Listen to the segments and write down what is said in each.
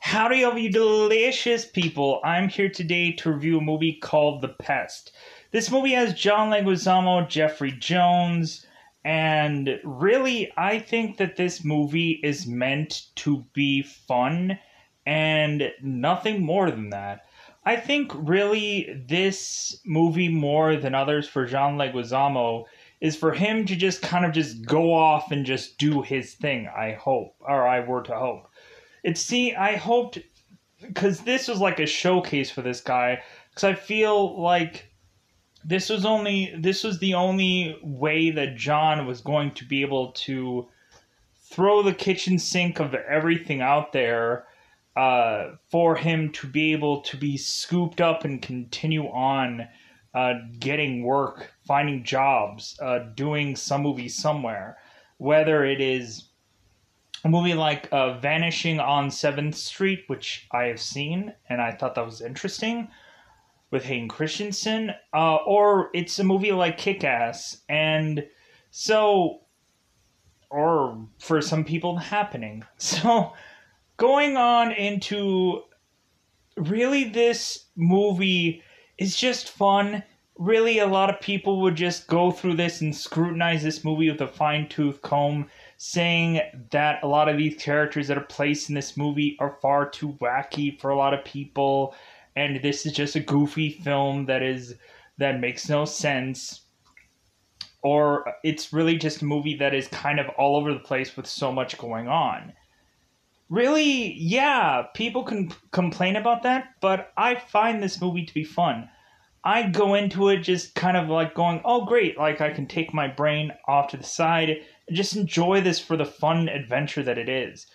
Howdy, all you delicious people. I'm here today to review a movie called The Pest. This movie has John Leguizamo, Jeffrey Jones, and really, I think that this movie is meant to be fun and nothing more than that. I think really this movie, more than others for John Leguizamo, is for him to just kind of just go off and just do his thing, I hope, or I were to hope. I hoped, because this was like a showcase for this guy, because I feel like this was the only way that John was going to be able to throw the kitchen sink of everything out there for him to be able to be scooped up and continue on getting work, finding jobs, doing some movie somewhere, whether it is a movie like Vanishing on 7th Street, which I have seen, and I thought that was interesting, with Hayden Christensen, or it's a movie like Kick-Ass, and so, or for some people, The Happening. So, going on into, really this movie is just fun. Really, a lot of people would just go through this and scrutinize this movie with a fine-tooth comb, saying that a lot of these characters that are placed in this movie are far too wacky for a lot of people, and this is just a goofy film that makes no sense, or it's really just a movie that is kind of all over the place with so much going on. Really, yeah, people can complain about that, but I find this movie to be fun. I go into it just kind of like going, oh great, like I can take my brain off to the side and just enjoy this for the fun adventure that it is.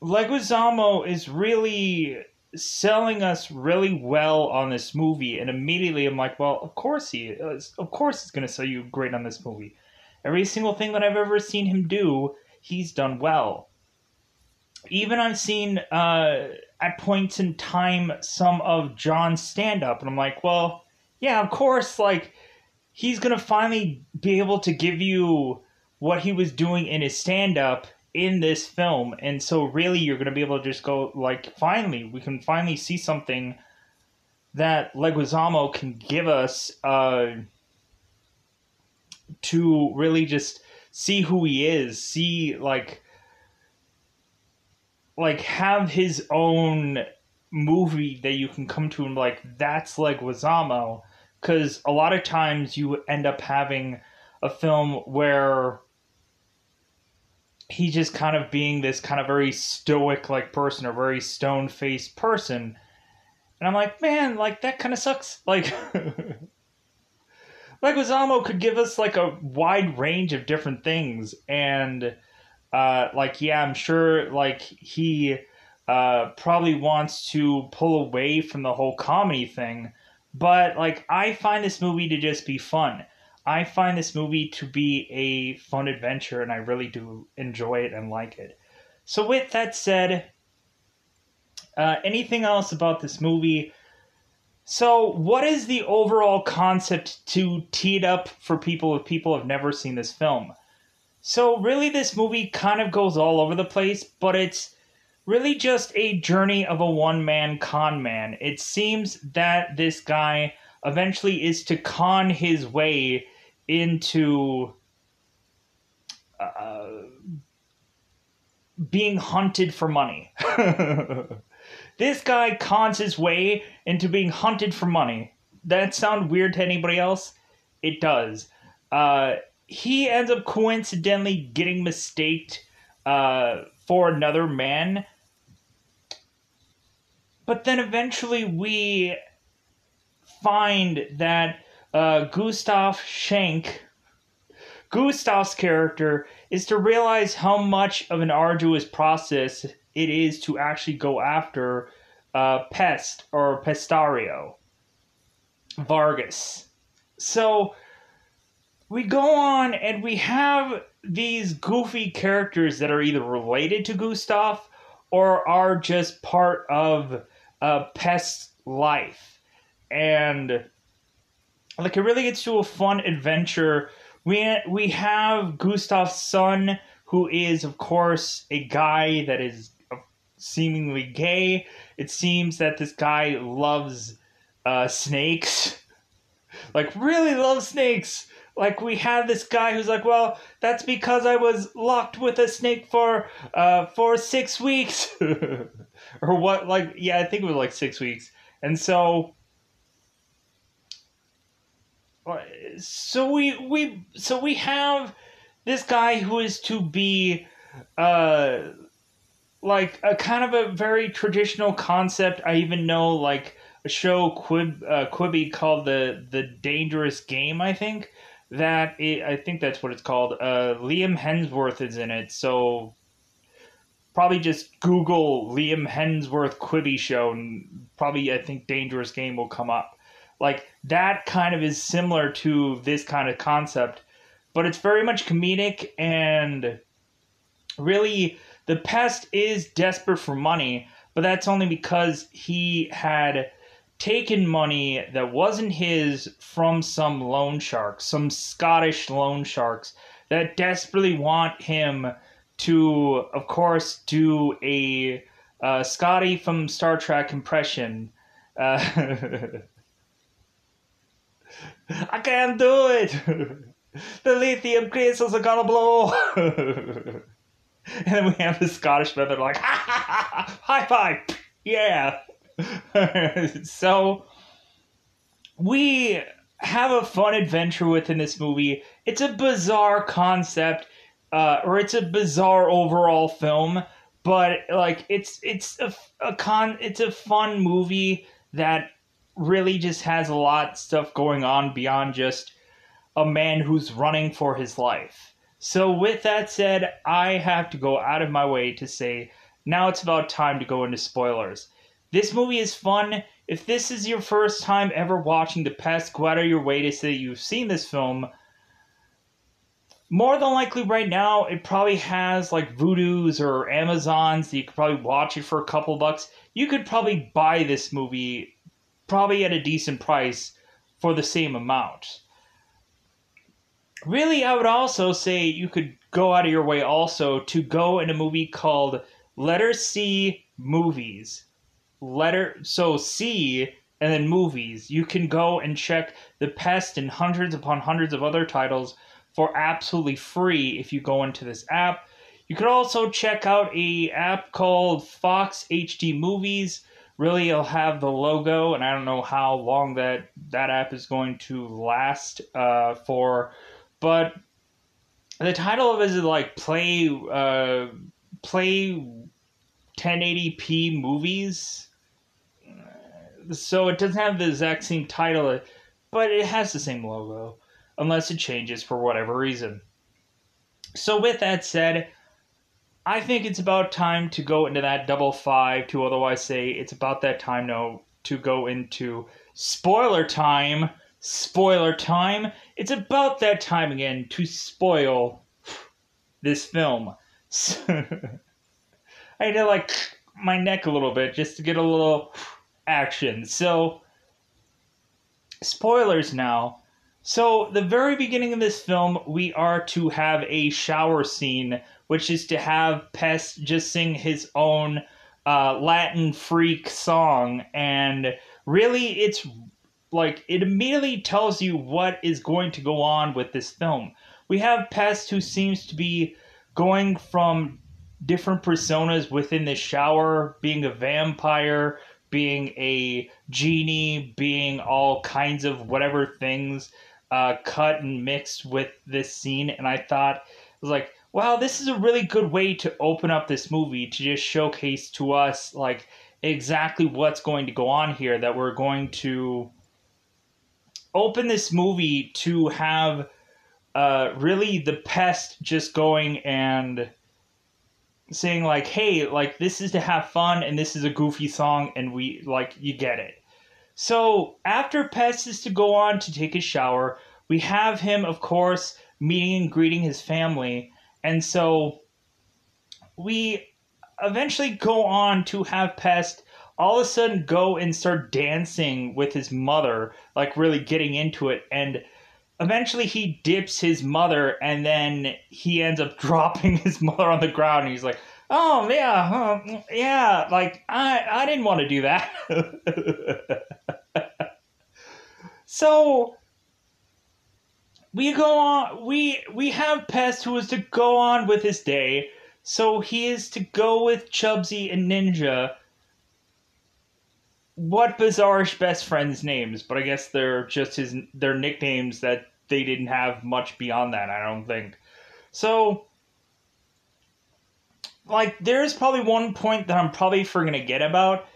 Leguizamo is really selling us really well on this movie, and immediately I'm like, well, of course he is. Of course he's going to sell you great on this movie. Every single thing that I've ever seen him do, he's done well. Even I've seen, at points in time, some of John's stand-up, and I'm like, well, yeah, of course, like, he's going to finally be able to give you what he was doing in his stand-up in this film, and so really you're going to be able to just go, like, finally, we can finally see something that Leguizamo can give us, to really just see who he is, see, like, have his own movie that you can come to and like, that's Leguizamo. Because a lot of times you end up having a film where he's just kind of being this kind of very stoic like person, or very stone-faced person. And I'm like, man, like, that kind of sucks. Like, Leguizamo could give us like a wide range of different things, and like, yeah, I'm sure, like, he probably wants to pull away from the whole comedy thing, but, like, I find this movie to just be fun. I find this movie to be a fun adventure, and I really do enjoy it and like it. So with that said, anything else about this movie? So what is the overall concept to tee it up for people if people have never seen this film? So really this movie kind of goes all over the place, but it's really just a journey of a one-man con man. It seems that this guy eventually is to con his way into being hunted for money. This guy cons his way into being hunted for money. That sound weird to anybody else? It does. He ends up coincidentally getting mistaked for another man. But then eventually we find that Gustav's character, is to realize how much of an arduous process it is to actually go after Pest, or Pestario Vargas. So we go on and we have these goofy characters that are either related to Gustav or are just part of Pest's life. And like, it really gets to a fun adventure. We have Gustav's son, who is, of course, a guy that is seemingly gay. It seems that this guy loves snakes, like really loves snakes. Like we have this guy who's like, well, that's because I was locked with a snake for 6 weeks, or what? Like, yeah, I think it was like 6 weeks, and so we have this guy who is to be uh like a kind of a very traditional concept. I even know like a show Quibi called the Dangerous Game. I think that's what it's called. Liam Hemsworth is in it, so probably just Google Liam Hemsworth Quibi show, and probably I think Dangerous Game will come up. Like that kind of is similar to this kind of concept, but it's very much comedic, and really the Pest is desperate for money, but that's only because he had taken money that wasn't his from some loan sharks, some Scottish loan sharks that desperately want him to, of course, do a Scotty from Star Trek impression. I can't do it. The lithium crystals are gonna blow. And then we have the Scottish men that are like, ha ha ha, ha, high five, yeah. So we have a fun adventure within this movie. It's a bizarre concept, or it's a bizarre overall film, but like it's a fun movie that really just has a lot of stuff going on beyond just a man who's running for his life. So with that said, I have to go out of my way to say now it's about time to go into spoilers. This movie is fun. If this is your first time ever watching The Pest, go out of your way to say you've seen this film. More than likely right now, it probably has like Voodoos or Amazons that you could probably watch it for a couple bucks. You could probably buy this movie probably at a decent price for the same amount. Really, I would also say you could go out of your way also to go in a movie called Letter C Movies. So C and then movies. You can go and check The Pest and hundreds upon hundreds of other titles for absolutely free if you go into this app. You could also check out a app called Fox HD Movies. Really, it'll have the logo, and I don't know how long that app is going to last for, but the title of it is like play 1080p movies. So it doesn't have the exact same title, but it has the same logo, unless it changes for whatever reason. So with that said, I think it's about time to go into that double five to otherwise say it's about that time now to go into spoiler time. Spoiler time. It's about that time again to spoil this film. I had to like my neck a little bit just to get a little action. So, spoilers now. So, the very beginning of this film, we are to have a shower scene, which is to have Pest just sing his own Latin freak song. And really, it's like, it immediately tells you what is going to go on with this film. We have Pest, who seems to be going from different personas within the shower, being a vampire, being a genie, being all kinds of whatever things cut and mixed with this scene. And I thought, I was like, wow, this is a really good way to open up this movie, to just showcase to us like exactly what's going to go on here, that we're going to open this movie to have really the Pest just going and saying like, hey, like this is to have fun and this is a goofy song and we like, you get it. So after Pest is to go on to take a shower, we have him, of course, meeting and greeting his family. And so we eventually go on to have Pest all of a sudden go and start dancing with his mother, like really getting into it. And eventually he dips his mother and then he ends up dropping his mother on the ground. And he's like, Oh yeah, yeah. Like I didn't want to do that. So we go on. We have Pest, who is to go on with his day. So he is to go with Chubsy and Ninja. What bizarre-ish best friends' names? But I guess they're just their nicknames that they didn't have much beyond that. I don't think. So like there's probably one point that I'm probably gonna get about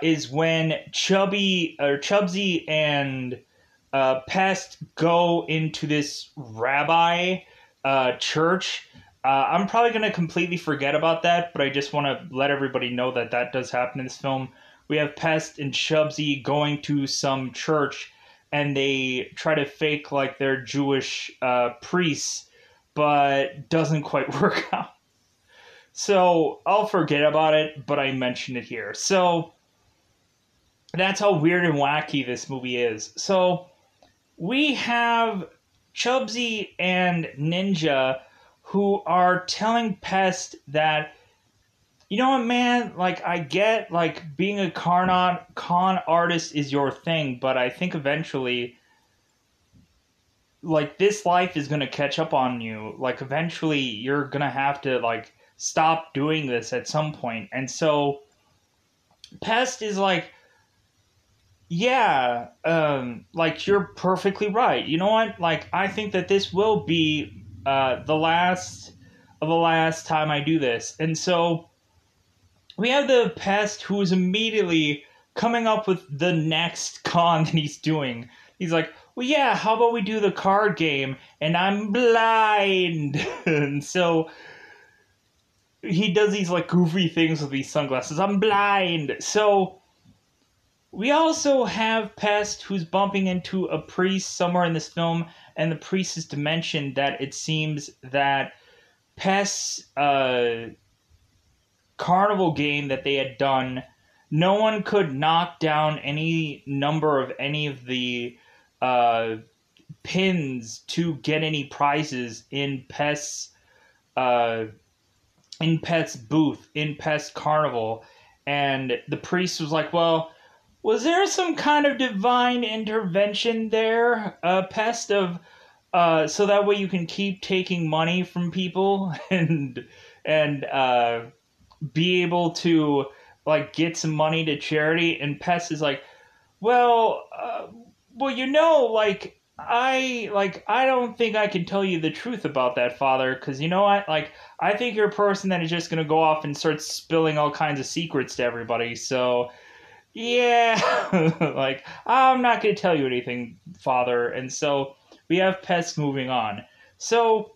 is when Chubsy and Pest go into this rabbi church. I'm probably gonna completely forget about that, but I just want to let everybody know that that does happen in this film. We have Pest and Chubsy going to some church, and they try to fake like they're Jewish priests, but doesn't quite work out. So I'll forget about it, but I mentioned it here. So that's how weird and wacky this movie is. So we have Chubsy and Ninja who are telling Pest that, you know what, man, like, I get, like, being a con artist is your thing, but I think eventually, like, this life is going to catch up on you. Like, eventually you're going to have to, like, stop doing this at some point. And so Pest is like, yeah, like, you're perfectly right. You know what? Like, I think that this will be the last time I do this. And so we have the Pest, who is immediately coming up with the next con that he's doing. He's like, well, yeah, how about we do the card game? And I'm blind. And so he does these, like, goofy things with these sunglasses. I'm blind. So we also have Pest, who's bumping into a priest somewhere in this film, and the priest is to mention that it seems that Pest's carnival game that they had done, no one could knock down any number of any of the pins to get any prizes in Pest's booth, in Pest Carnival. And the priest was like, well, was there some kind of divine intervention there, Pest, of so that way you can keep taking money from people and be able to, like, get some money to charity? And Pest is like, well, you know, I don't think I can tell you the truth about that, Father, because, you know what, like, I think you're a person that is just going to go off and start spilling all kinds of secrets to everybody, so yeah, like, I'm not going to tell you anything, Father. And so we have Pest moving on. So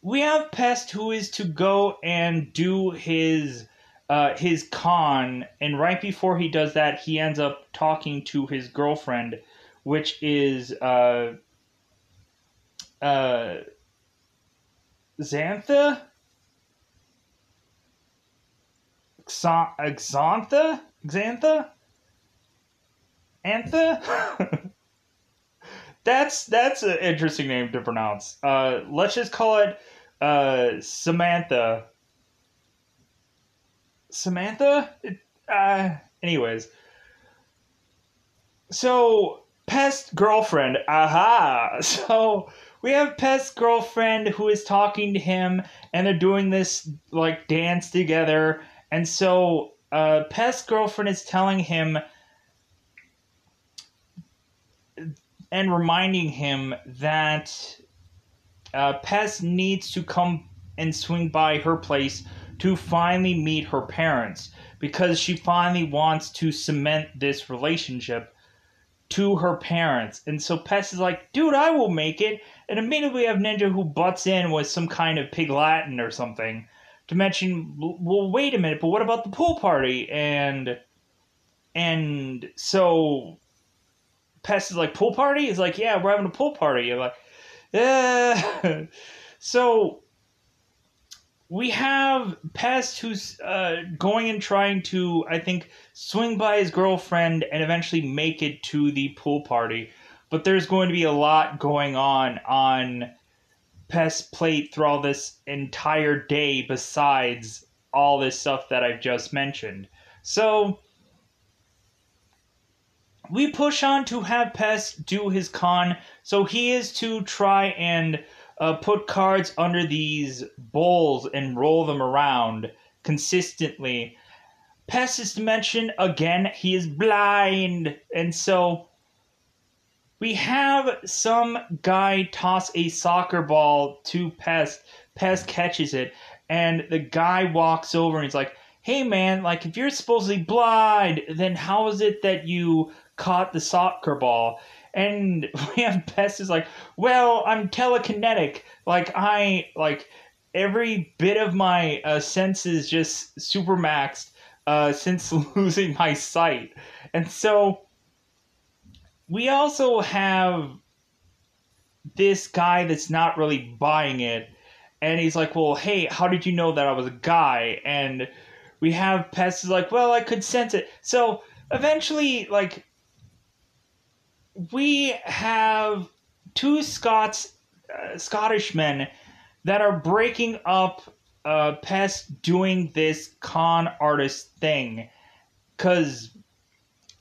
we have Pest, who is to go and do his con, and right before he does that, he ends up talking to his girlfriend, which is Xantha? Xantha? Xantha? Antha? That's an interesting name to pronounce. Let's just call it Samantha. Samantha? Anyways. So, Pest girlfriend. Aha! So, we have Pest girlfriend who is talking to him, and they're doing this, like, dance together. And so, Pest girlfriend is telling him and reminding him that Pest needs to come and swing by her place to finally meet her parents, because she finally wants to cement this relationship to her parents. And so Pest is like, dude, I will make it. And immediately we have Ninja, who butts in with some kind of pig Latin or something to mention, well, wait a minute, but what about the pool party? And so Pest is like, pool party? He's like, yeah, we're having a pool party. I'm like, So we have Pest, who's going and trying to, I think, swing by his girlfriend and eventually make it to the pool party. But there's going to be a lot going on Pest played throughout this entire day besides all this stuff that I've just mentioned. So we push on to have Pest do his con. So he is to try and put cards under these bowls and roll them around consistently. Pest is to mention again, he is blind. And so we have some guy toss a soccer ball to Pest. Pest catches it. And the guy walks over and he's like, hey man, like if you're supposedly blind, then how is it that you caught the soccer ball? And we have Pest is like, well, I'm telekinetic. Like every bit of my senses just super maxed since losing my sight. And so we also have this guy that's not really buying it. And he's like, well, hey, how did you know that I was a guy? And we have Pest is like, well, I could sense it. So eventually, like, we have two Scottish men that are breaking up Pest doing this con artist thing. Because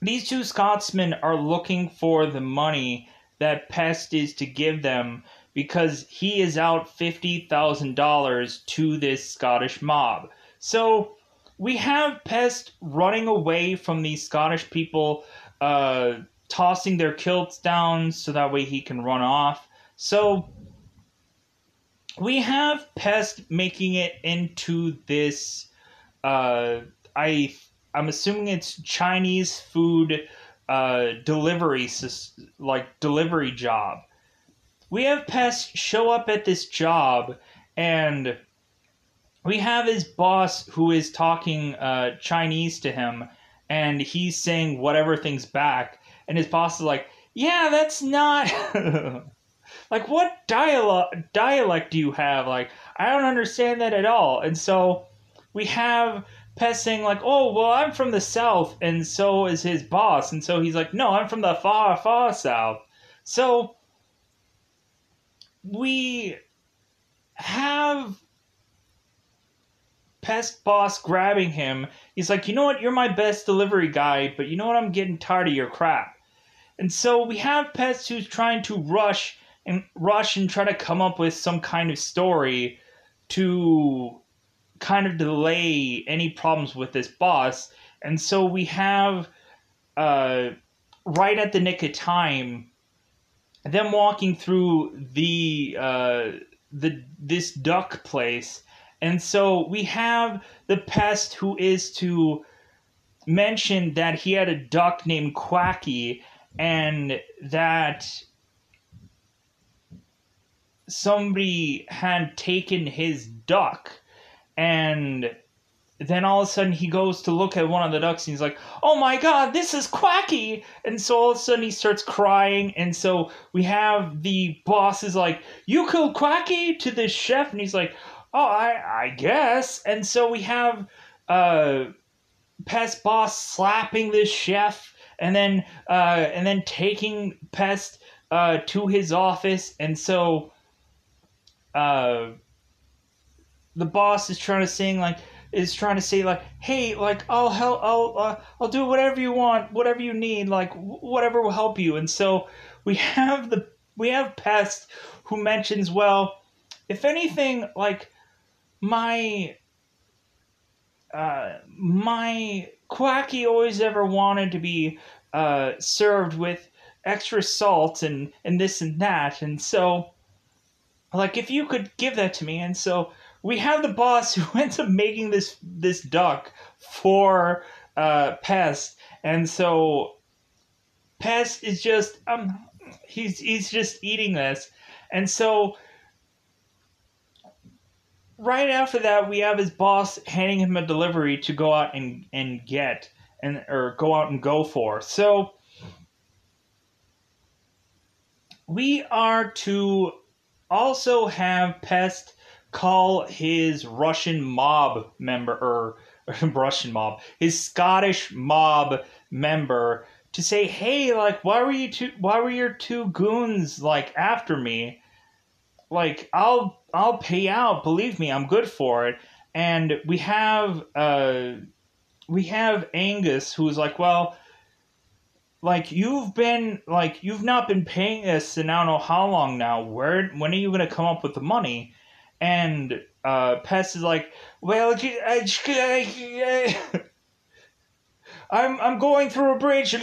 these two Scotsmen are looking for the money that Pest is to give them because he is out $50,000 to this Scottish mob. So we have Pest running away from these Scottish people, tossing their kilts down so that way he can run off. So we have Pest making it into this, I'm assuming it's Chinese food delivery job. We have Pest show up at this job, and we have his boss who is talking Chinese to him, and he's saying whatever things back, and his boss is like, yeah, that's not... like, what dialect do you have? Like, I don't understand that at all. And so we have Pest saying, like, oh, well, I'm from the South, and so is his boss. And so he's like, no, I'm from the far, far South. So we have Pest boss grabbing him. He's like, you know what, you're my best delivery guy, but you know what, I'm getting tired of your crap. And so we have Pest who's trying to rush and try to come up with some kind of story to kind of delay any problems with this boss. And so we have right at the nick of time them walking through this duck place. And so we have the Pest who is to mention that he had a duck named Quacky, and that somebody had taken his duck. And then all of a sudden he goes to look at one of the ducks and he's like, oh my god, this is Quacky! And so all of a sudden he starts crying. And so we have the boss is like, you killed Quacky, to this chef. And he's like, oh, I guess. And so we have Pest boss slapping this chef and then taking Pest to his office. And so the boss is trying to say like, hey, like, I'll help, I'll do whatever you want, whatever you need, like whatever will help you. And so we have Pest who mentions, well, if anything, like my Quacky always ever wanted to be served with extra salt and this and that, and so like if you could give that to me. And so we have the boss who ends up making this duck for Pest, and so Pest is just he's just eating this. And so right after that, we have his boss handing him a delivery to go out and get, or go out and go for. So we are to also have Pest call his Russian mob member, or his Scottish mob member, to say, hey, like, why were your two goons like after me? like I'll pay out. Believe me, I'm good for it. And we have Angus, who's like, well, like you've not been paying us in I don't know how long now. When are you gonna come up with the money? And Pest is like, well, I'm going through a bridge. I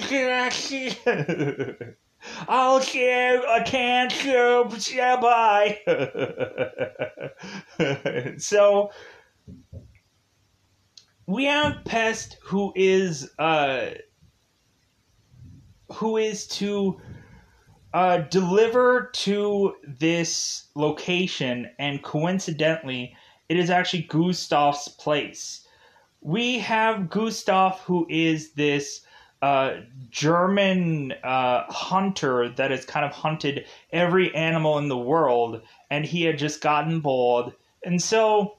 can't go. Yeah, bye. So we have Pest, who is to deliver to this location, and coincidentally, it is actually Gustav's place. We have Gustav, who is this German hunter that has kind of hunted every animal in the world, and he had just gotten bored. And so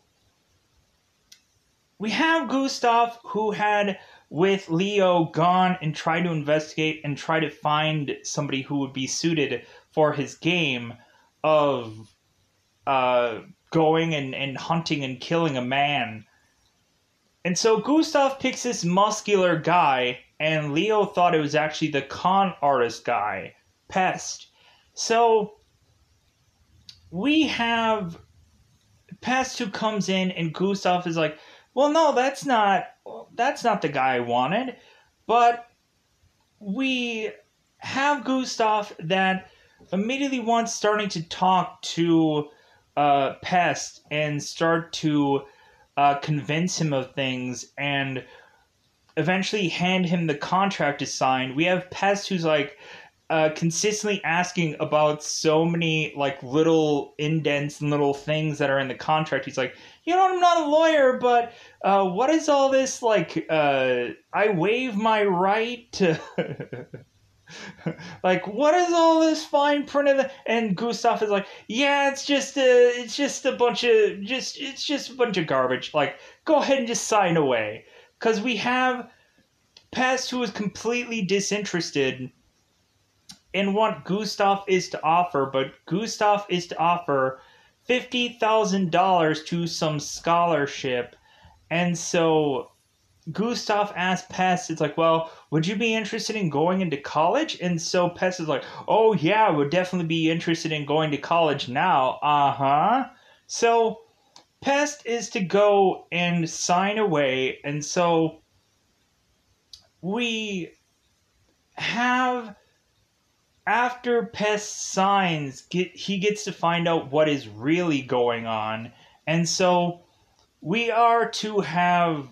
we have Gustav, who had, with Leo, gone and tried to investigate and try to find somebody who would be suited for his game of going and hunting and killing a man. And so Gustav picks this muscular guy, and Leo thought it was actually the con artist guy, Pest. So we have Pest who comes in, and Gustav is like, well, no, that's not the guy I wanted. But we have Gustav that immediately wants starting to talk to Pest and start to convince him of things and eventually hand him the contract to sign. We have Pest who's like consistently asking about so many like little indents and little things that are in the contract. He's like, I'm not a lawyer, but what is all this like? I waive my right to. Like, what is all this fine print of the? And Gustav is like, yeah, it's just a bunch of garbage. Like, go ahead and just sign away, because we have Pest who is completely disinterested in what Gustav is to offer, but Gustav is to offer $50,000 to some scholarship, and so Gustav asked Pest, it's like, well, would you be interested in going into college? And so Pest is like, oh yeah, I would definitely be interested in going to college now. Uh-huh. So Pest is to go and sign away, and so we have, after Pest signs, he gets to find out what is really going on. And so we are to have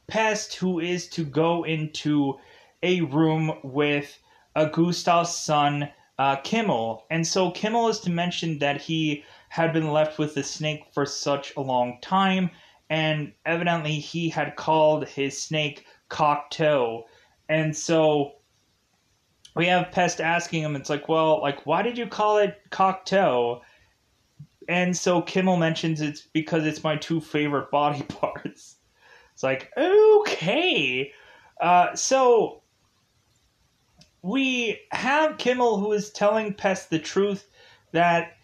Pest, who is to go into a room with Gustav's son, Kimmel. And so Kimmel is to mention that he had been left with the snake for such a long time, and evidently he had called his snake Cocteau. And so we have Pest asking him, it's like, well, like, why did you call it Cocteau? And so Kimmel mentions it's because it's my two favorite body parts. It's like, okay. So we have Kimmel, who is telling Pest the truth that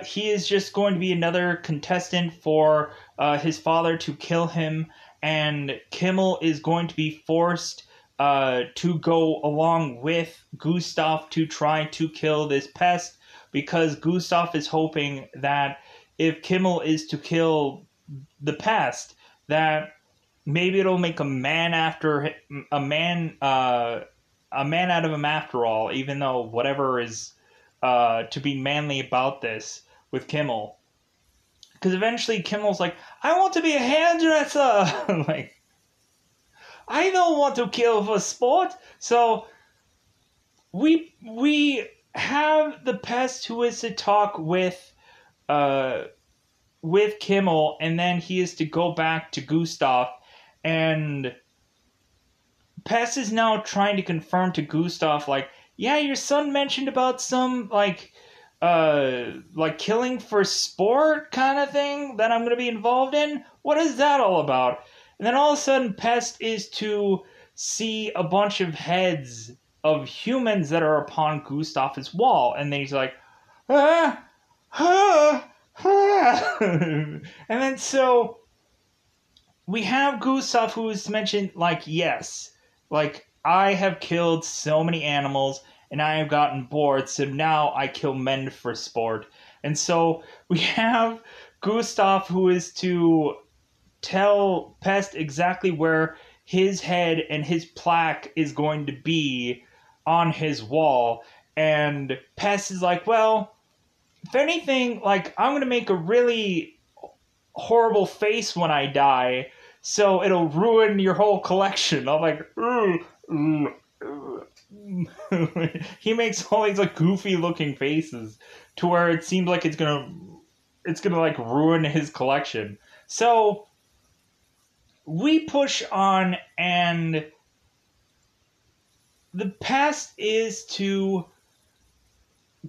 he is just going to be another contestant for his father to kill him, and Kimmel is going to be forced to go along with Gustav to try to kill this Pest, because Gustav is hoping that if Kimmel is to kill the Pest, that maybe it'll make a man out of him after all, even though whatever is to be manly about this with Kimmel. Because eventually Kimmel's like, I want to be a hairdresser! Like, I don't want to kill for sport! So we have the Pest who is to talk with Kimmel, and then he is to go back to Gustav, and Pest is now trying to confirm to Gustav, like, yeah, your son mentioned about some, like killing for sport kind of thing that I'm going to be involved in? What is that all about? And then all of a sudden, Pest is to see a bunch of heads of humans that are upon Gustav's wall, and then he's like, ah, ah, ah. And then so we have Gustav, who is mentioned, like, yes, like, I have killed so many animals and I have gotten bored, so now I kill men for sport. And so we have Gustav, who is to tell Pest exactly where his head and his plaque is going to be on his wall. And Pest is like, well, if anything, like, I'm going to make a really horrible face when I die, so it'll ruin your whole collection. I'm like, he makes all these like goofy looking faces to where it seems like it's gonna like ruin his collection. So we push on, and the Pest is to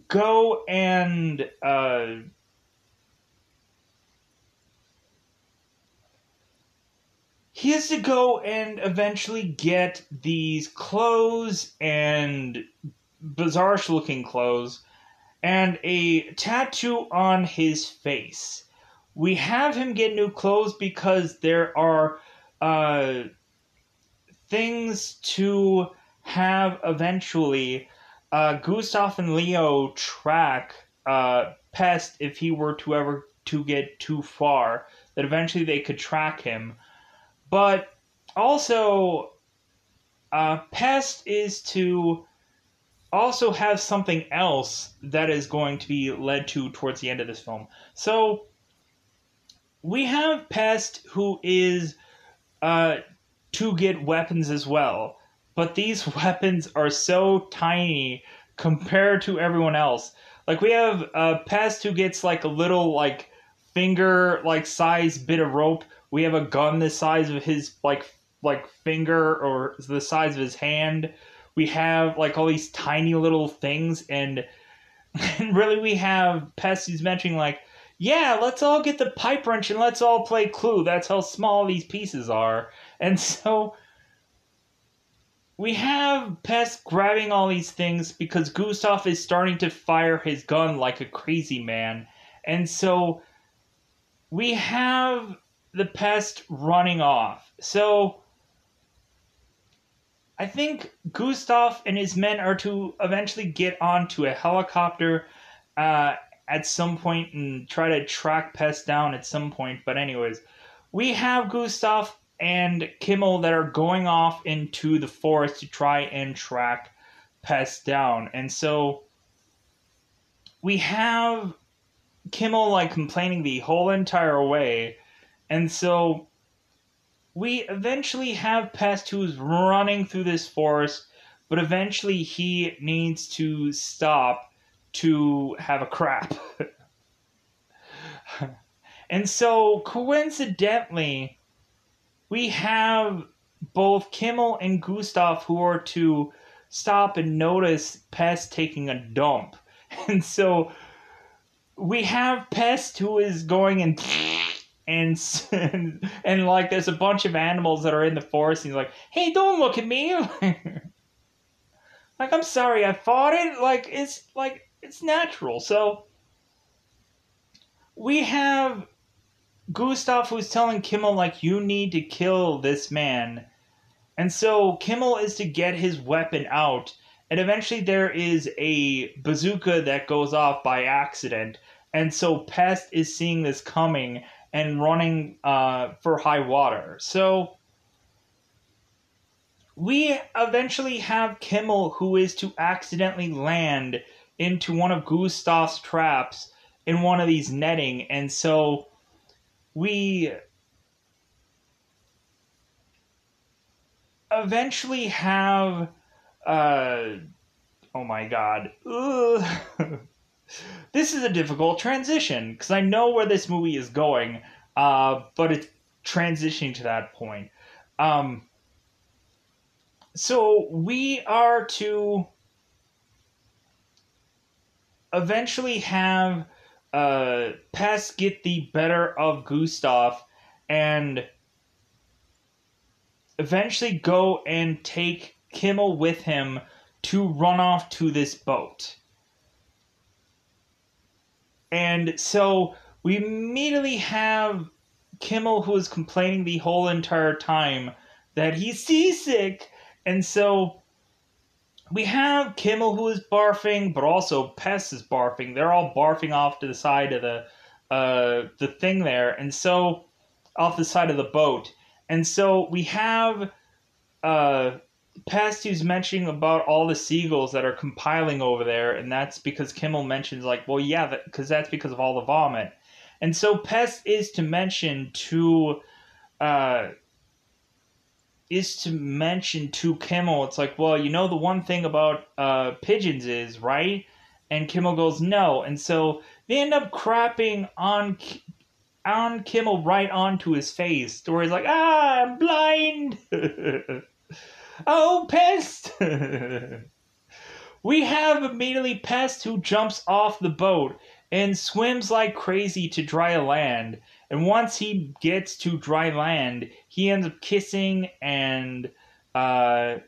go and he has to go and eventually get these clothes, and bizarre looking clothes, and a tattoo on his face. We have him get new clothes because there are things to have eventually. Gustav and Leo track Pest if he were to ever to get too far, that eventually they could track him. But also, Pest is to also have something else that is going to be led to towards the end of this film. So we have Pest, who is to get weapons as well, but these weapons are so tiny compared to everyone else. Like, we have Pest, who gets like a little like finger like size bit of rope. We have a gun the size of his like finger, or the size of his hand. We have like all these tiny little things, and really we have Pest who's mentioning like, yeah, let's all get the pipe wrench and let's all play Clue. That's how small these pieces are. And so we have Pest grabbing all these things because Gustav is starting to fire his gun like a crazy man. And so we have the Pest running off. So I think Gustav and his men are to eventually get onto a helicopter at some point and try to track Pest down at some point. But anyways, we have Gustav and Kimmel that are going off into the forest to try and track Pest down. And so we have Kimmel like complaining the whole entire way. And so we eventually have Pest who's running through this forest, but eventually he needs to stop to have a crap. And so, coincidentally, we have both Kimmel and Gustav who are to stop and notice Pest taking a dump. And so we have Pest who is going and like there's a bunch of animals that are in the forest, and he's like, hey, don't look at me. Like, I'm sorry, I fought it. Like it's natural. So we have Gustav who's telling Kimmel like, you need to kill this man. And so Kimmel is to get his weapon out, and eventually there is a bazooka that goes off by accident. And so Pest is seeing this coming and running for high water. So we eventually have Kimmel, who is to accidentally land into one of Gustav's traps in one of these netting. And so we eventually have oh my god. This is a difficult transition because I know where this movie is going, but it's transitioning to that point. So we are to eventually have Pest get the better of Gustav and eventually go and take Kimmel with him to run off to this boat. And so we immediately have Kimmel, who is complaining the whole entire time that he's seasick. And so we have Kimmel, who is barfing, but also Pest is barfing. They're all barfing off to the side of the thing there. And so, off the side of the boat. And so we have Pest, who's mentioning about all the seagulls that are compiling over there, and that's because Kimmel mentions, like, well, yeah, because that's because of all the vomit. And so Pest is to mention to Kimmel, it's like, well, you know the one thing about pigeons is, right? And Kimmel goes, no. And so they end up crapping on Kimmel right onto his face, where he's like, I'm blind. Oh, Pest! We have immediately Pest, who jumps off the boat and swims like crazy to dry land. And once he gets to dry land, he ends up kissing and loving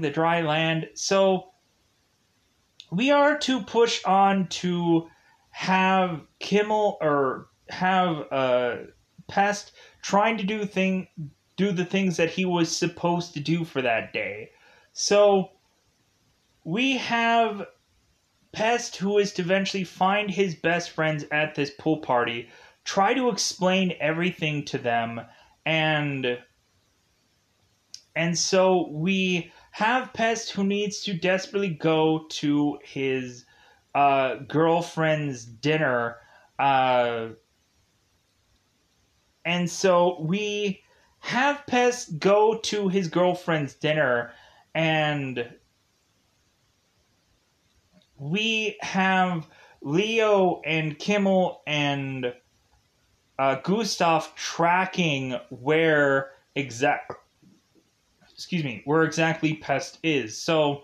the dry land. So we are to push on to have Kimmel, or have Pest trying to do the things that he was supposed to do for that day. So we have Pest, who is to eventually find his best friends at this pool party, try to explain everything to them, and so we have Pest, who needs to desperately go to his girlfriend's dinner, and so we have Pest go to his girlfriend's dinner, and we have Leo and Kimmel and Gustav tracking where exactly Pest is. So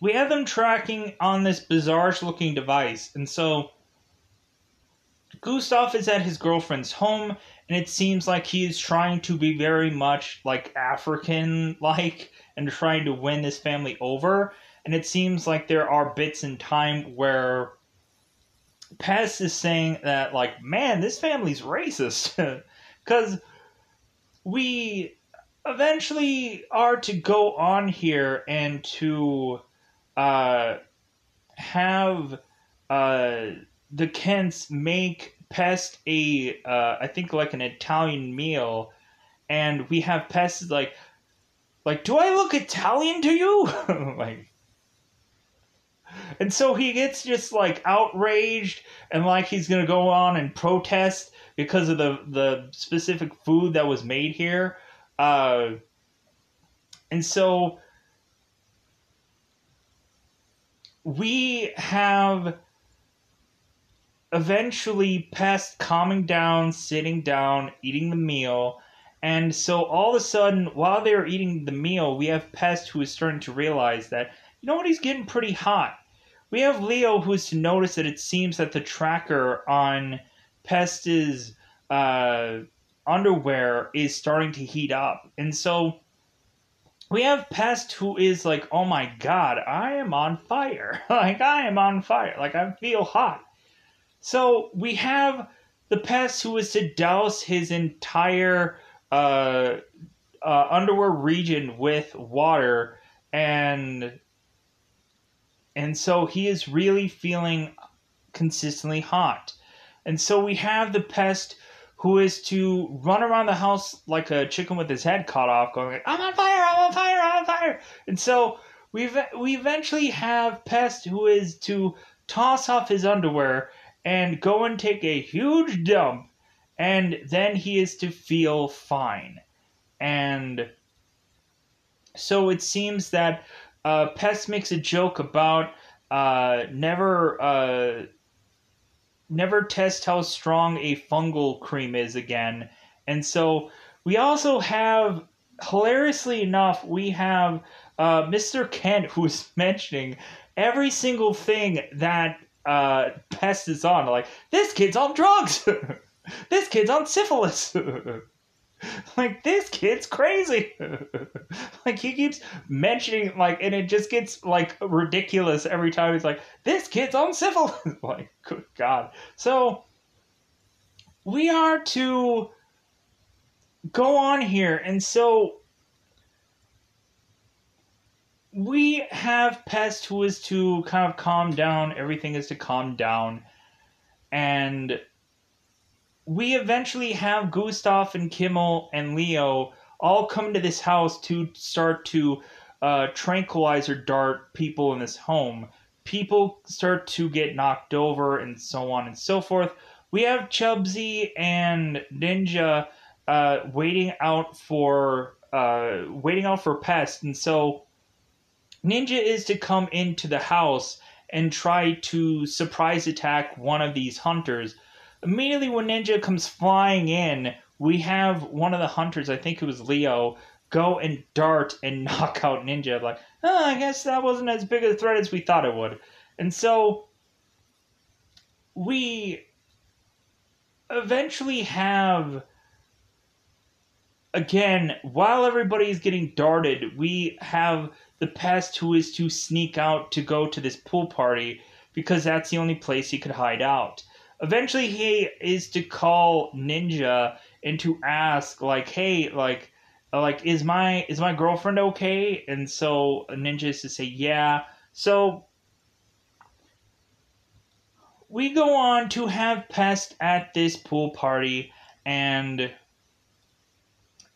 we have them tracking on this bizarre-looking device, and so Gustav is at his girlfriend's home, and it seems like he is trying to be very much like African-like and trying to win this family over. And it seems like there are bits in time where Pest is saying that, like, man, this family's racist. Because we eventually are to go on here and to have the Kents make Pest I think like an Italian meal, and we have Pest like, do I look Italian to you? Like, and so he gets just like outraged, and like he's gonna go on and protest because of the specific food that was made here, and so we have eventually Pest calming down, sitting down, eating the meal. And so all of a sudden, while they're eating the meal, we have Pest, who is starting to realize that, you know what, he's getting pretty hot. We have Leo, who is to notice that it seems that the tracker on Pest's underwear is starting to heat up. And so we have Pest, who is like, oh my god, I am on fire. Like, I am on fire. Like, I feel hot. So we have the Pest, who is to douse his entire underwear region with water, and so he is really feeling consistently hot. And so we have the Pest, who is to run around the house like a chicken with his head cut off, going, I'm on fire, I'm on fire, I'm on fire. And so we eventually have Pest, who is to toss off his underwear and go and take a huge dump, and then he is to feel fine. And so it seems that Pest makes a joke about never test how strong a fungal cream is again. And so we also have, hilariously enough, we have Mr. Kent, who is mentioning every single thing that Pest is on. Like, this kid's on drugs. This kid's on syphilis. Like, this kid's crazy. Like, he keeps mentioning, like, and it just gets, like, ridiculous every time. He's like, this kid's uncivil. Like, good God. So, we are to go on here, and so we have Pest, who is to kind of calm down. Everything is to calm down. And we eventually have Gustav and Kimmel and Leo all come to this house to start to tranquilize or dart people in this home. People start to get knocked over and so on and so forth. We have Chubsy and Ninja waiting out for Pest, and so Ninja is to come into the house and try to surprise attack one of these hunters. Immediately when Ninja comes flying in, we have one of the hunters, I think it was Leo, go and dart and knock out Ninja. Like, oh, I guess that wasn't as big a threat as we thought it would. And so we eventually have, again, while everybody's getting darted, we have the Pest, who is to sneak out to go to this pool party because that's the only place he could hide out. Eventually, he is to call Ninja and to ask, like, hey, is my girlfriend okay? And so Ninja is to say, yeah. So we go on to have Pest at this pool party, and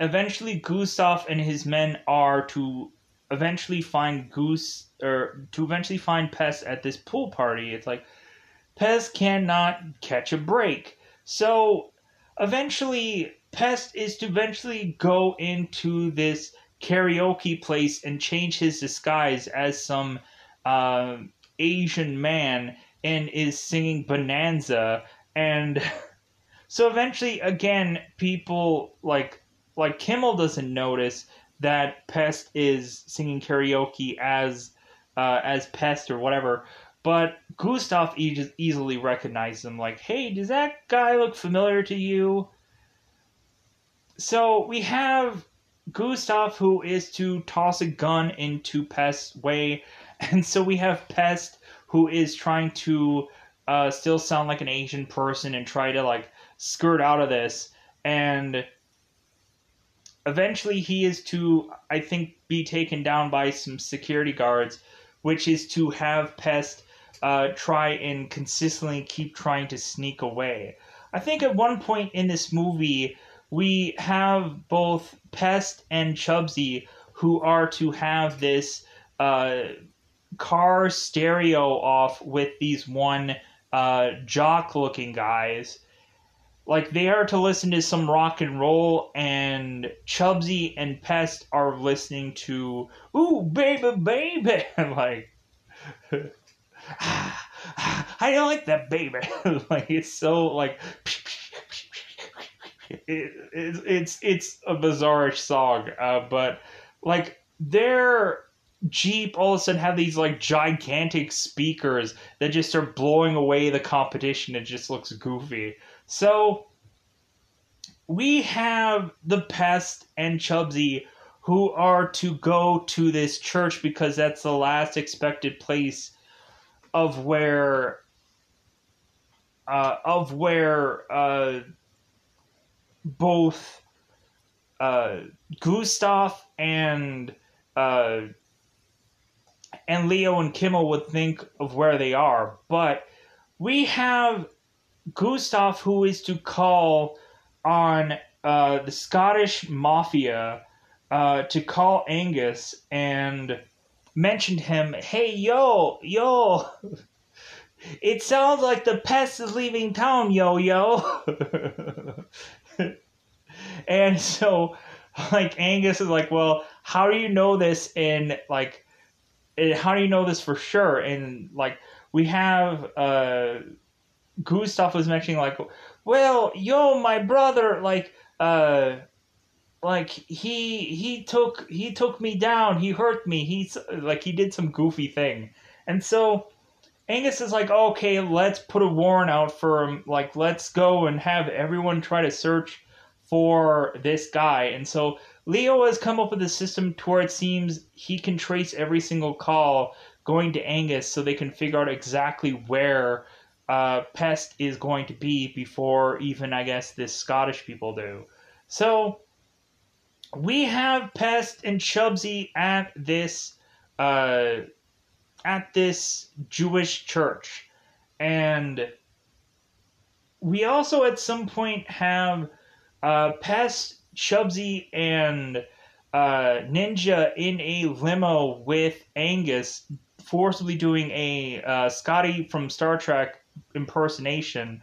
eventually Gustav and his men are to eventually find Pest at this pool party. It's like, Pest cannot catch a break. So eventually, Pest is to eventually go into this karaoke place and change his disguise as some Asian man and is singing Bonanza. And so eventually, again, people like Kimmel doesn't notice that Pest is singing karaoke as Pest or whatever. But Gustav easily recognized him, like, hey, does that guy look familiar to you? So we have Gustav, who is to toss a gun into Pest's way, and so we have Pest, who is trying to still sound like an Asian person and try to, like, skirt out of this, and eventually he is to, I think, be taken down by some security guards, which is to have Pest try and consistently keep trying to sneak away. I think at one point in this movie, we have both Pest and Chubsy who are to have this car stereo off with these one jock-looking guys. Like, they are to listen to some rock and roll, and Chubsy and Pest are listening to, ooh, baby, baby, like... I don't like that baby. Like, it's so like it's a bizarre-ish song, but like their Jeep all of a sudden have these like gigantic speakers that just start blowing away the competition. It just looks goofy. So we have the Pest and Chubsy who are to go to this church because that's the last expected place of where both Gustav and Leo and Kimmel would think of where they are. But we have Gustav, who is to call on the Scottish Mafia to call Angus and mentioned him, hey, yo, it sounds like the Pest is leaving town, yo. And so, like, Angus is like, well, how do you know this? And, like, how do you know this for sure? And, like, we have, Gustav was mentioning, like, well, yo, my brother, he took me down, he hurt me, he did some goofy thing. And so Angus is like, okay, let's put a warrant out for him, like, let's go and have everyone try to search for this guy. And so Leo has come up with a system to where it seems he can trace every single call going to Angus so they can figure out exactly where Pest is going to be before even, I guess, this Scottish people do. So we have Pest and Chubsy uh, at this Jewish church. And we also at some point have Pest, Chubsy, and Ninja in a limo with Angus, forcibly doing a Scotty from Star Trek impersonation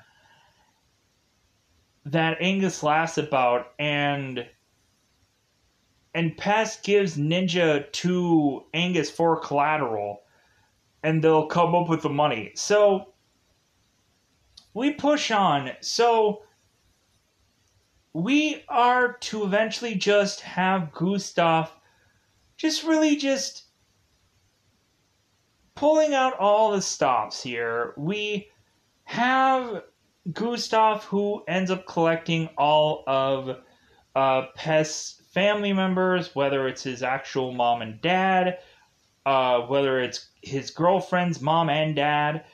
that Angus laughs about, and Pest gives Ninja to Angus for collateral, and they'll come up with the money. So we push on. So we are to eventually just have Gustav just pulling out all the stops here. We have Gustav who ends up collecting all of Pest's family members, whether it's his actual mom and dad, whether it's his girlfriend's mom and dad,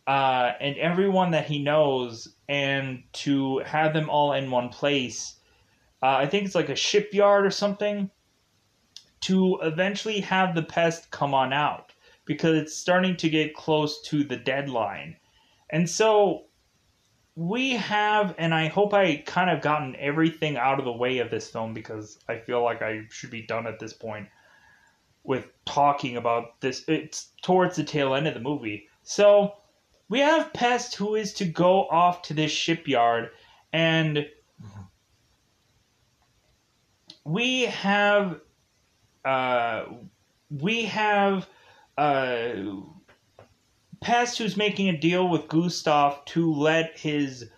and everyone that he knows, and to have them all in one place. I think it's like a shipyard or something, to eventually have the Pest come on out, because it's starting to get close to the deadline. And so we have, and I hope I kind of gotten everything out of the way of this film, because I feel like I should be done at this point with talking about this. It's towards the tail end of the movie. So we have Pest who is to go off to this shipyard, and we have Pest who's making a deal with Gustav to let his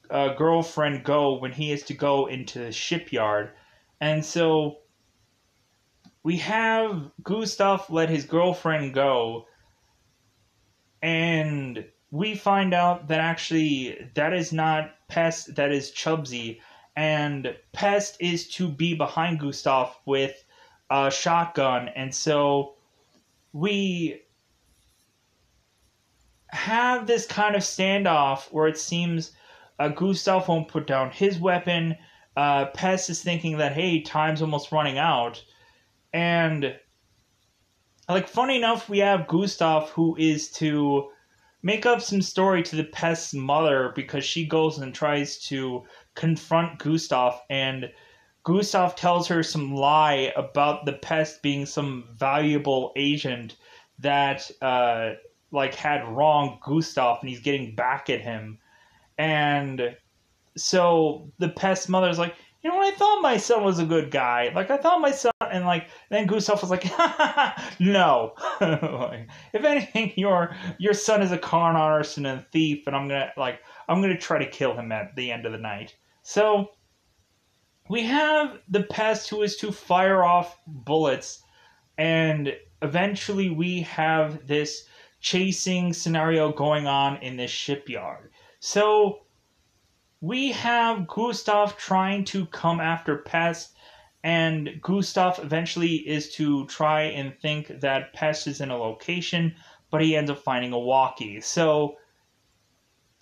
girlfriend go when he is to go into the shipyard. And so we have Gustav let his girlfriend go, and we find out that actually that is not Pest, that is Chubsy, and Pest is to be behind Gustav with a shotgun. And so we have this kind of standoff where it seems Gustav won't put down his weapon. Pest is thinking that, hey, time's almost running out. And, like, funny enough, we have Gustav who is to make up some story to the Pest's mother, because she goes and tries to confront Gustav, and Gustav tells her some lie about the Pest being some valuable agent that had wronged Gustav, and he's getting back at him. And so the Pest mother's like, you know what, I thought my son was a good guy. Like, I thought my son, and then Gustav was like, no. If anything, your son is a con artist and a thief, and I'm gonna try to kill him at the end of the night. So we have the Pest who is to fire off bullets, and eventually we have this chasing scenario going on in this shipyard. So we have Gustav trying to come after Pest, and Gustav eventually is to try and think that Pest is in a location, but he ends up finding a walkie. So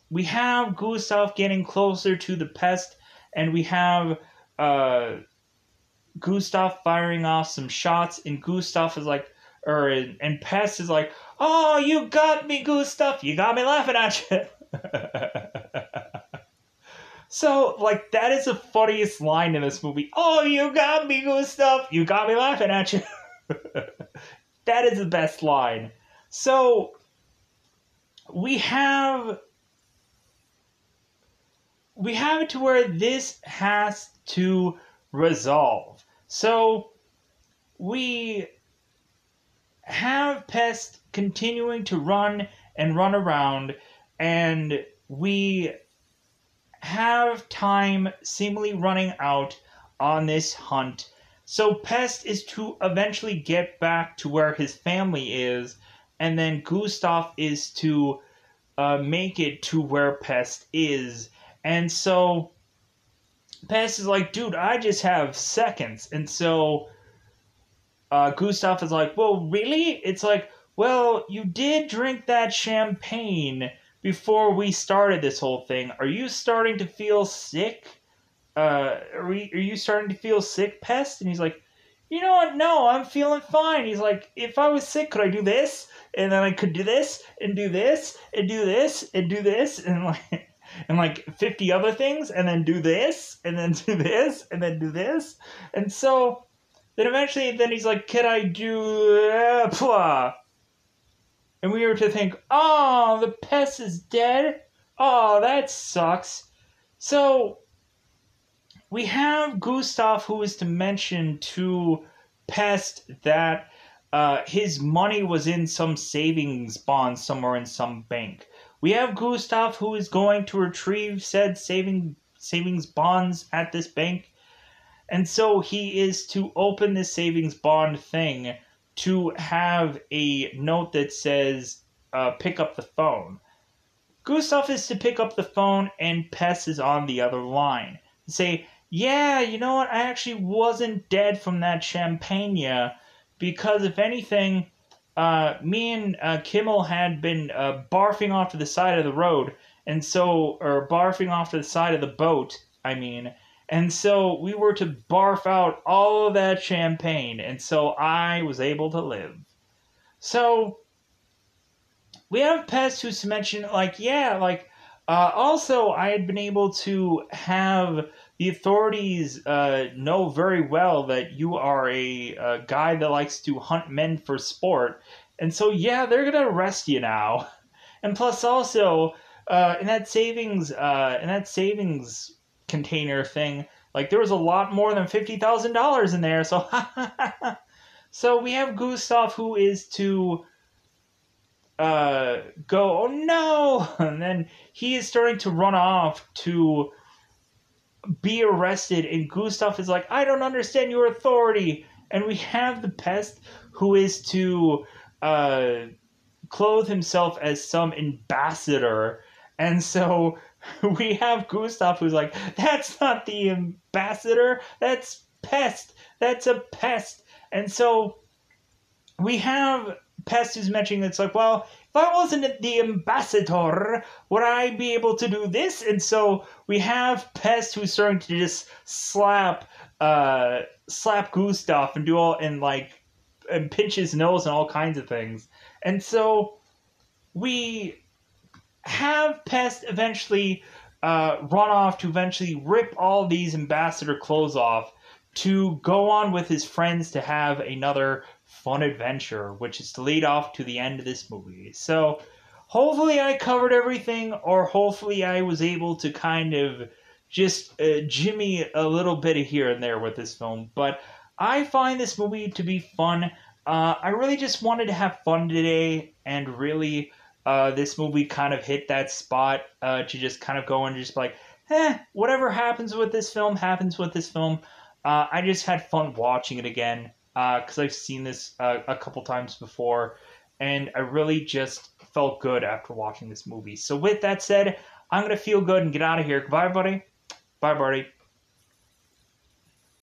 we have Gustav getting closer to the Pest, and we have Gustav firing off some shots, and Gustav is like, and Pest is like, oh, you got me, Gustav, you got me laughing at you. So, that is the funniest line in this movie. Oh, you got me, Gustav, you got me laughing at you. That is the best line. So, we have it to where this has to resolve. So, we have Pest continuing to run and run around, and we have time seemingly running out on this hunt. So Pest is to eventually get back to where his family is, and then Gustav is to make it to where Pest is. And so Pest is like, dude, I just have seconds. And so Gustav is like, well, really? It's like, well, you did drink that champagne before we started this whole thing. Are you starting to feel sick? Are you starting to feel sick, Pest? And he's like, you know what? No, I'm feeling fine. He's like, if I was sick, could I do this? And then I could do this, and do this, and do this, and do this, and like, and like 50 other things, and then do this, and then do this, and then do this. And so then eventually, then he's like, can I do blah? And we were to think, oh, the Pest is dead? Oh, that sucks. So we have Gustav, who is to mention to Pest that his money was in some savings bond somewhere in some bank. We have Gustav, who is going to retrieve said savings bonds at this bank. And so he is to open this savings bond thing to have a note that says, pick up the phone. Gustav is to pick up the phone, and Pest is on the other line. Say, yeah, you know what? I actually wasn't dead from that champagne, because if anything, me and Kimmel had been barfing off to the side of the road, and so, or barfing off to the side of the boat, I mean, and so we were to barf out all of that champagne, and so I was able to live. So we have Pest who's mentioned, like, yeah, like, also I had been able to have the authorities know very well that you are a guy that likes to hunt men for sport, and so yeah, they're gonna arrest you now. And plus, also in that savings container thing, like there was a lot more than $50,000 in there. So, so we have Gustav, who is to go, oh no, and then he is starting to run off to be arrested, and Gustav is like, I don't understand your authority. And we have the Pest, who is to clothe himself as some ambassador. And so we have Gustav, who's like, that's not the ambassador, that's Pest, that's a pest. And so we have Pest who's mentioning, it's like, well, if I wasn't the ambassador, would I be able to do this? And so we have Pest who's starting to just slap Gustav and do all, and pinch his nose and all kinds of things. And so we have Pest eventually run off to eventually rip all these ambassador clothes off to go on with his friends to have another fun adventure, which is to lead off to the end of this movie. So hopefully I covered everything, or hopefully I was able to kind of just jimmy a little bit of here and there with this film. But I find this movie to be fun. I really just wanted to have fun today, and really this movie kind of hit that spot to just kind of go and just be like, whatever happens with this film, happens with this film. I just had fun watching it again, because I've seen this a couple times before, and I really just felt good after watching this movie. So with that said, I'm going to feel good and get out of here. Goodbye, everybody. Bye, buddy.